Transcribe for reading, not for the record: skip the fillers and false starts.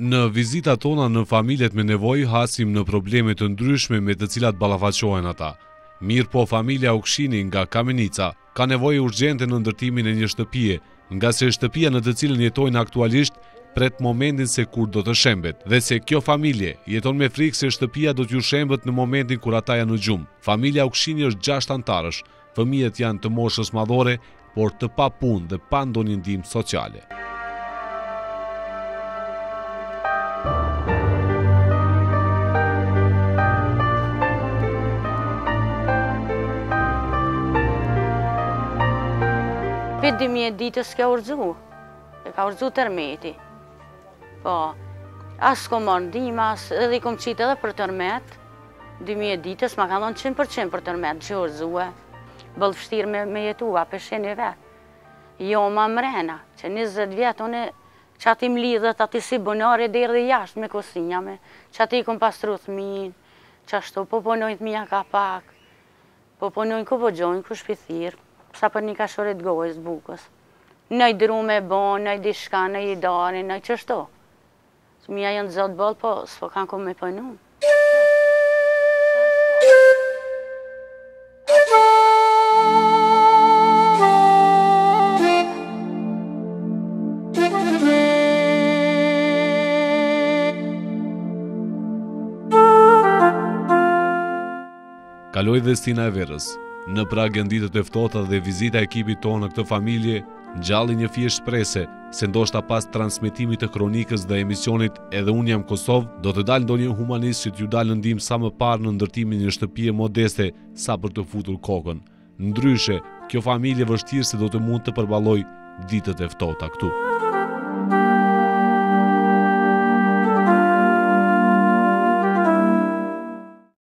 Në vizitat tona në familjet me nevojë hasim në probleme të ndryshme me të cilat ballafaqohen ata. Mirë po familja Ukshini nga Kamenica ka nevojë urgjente në ndërtimin e një shtëpie, nga se shtëpia në të cilën jetojnë aktualisht pret momentin se kur do të shembet, dhe se kjo familje jeton me frikë se shtëpia do t'ju shembet në momentin kur ata janë në gjumë. Familja Ukshini është 6 antarësh, fëmijët janë të moshës madhore, por të pa punë dhe pa ndonjë ndihmë sociale. Për 2000 ditës ka urzu tërmeti. Po, asë kom marrë ndihmë, edhe i kom qitë edhe për tërmet. 2000 ditës ma ka ndonë 100% për tërmet që urzue. Bëllë fështirë me jetua, për shenje vetë. Jo ma mrena, që 20 vjetë, une që ati më lidhët, ati si bonare dhe dhe jashtë me kosinjame, që ati i kom pastru thmin, që ashtu po ponojnë thmija ka pak, po ponojnë ku po gjojnë, ku shpithirë. Sa për një kashorit gojës bukës. Nëj dru me bon, nëj di shka, nëj i dari, nëj qështo. Mija janë zotë bolë, po s'po kanë ku me pëjnu. Kaloi dhe Stina e Verës. Në Prag ditët e ftohta dhe vizita e ekipit tonë në këtë familje, ngjalli një fije shprese se ndoshta pas transmetimit të kronikës dhe emisionit Edhe unë jam Kosovë, do të dalë ndonjë humanist që t'ju dalë në ndihmë sa më parë në ndërtimin e një shtëpie modeste sa për të futur kokën. Ndryshe, kjo familje vështirë se do të mund të përballojë ditët e ftohta këtu.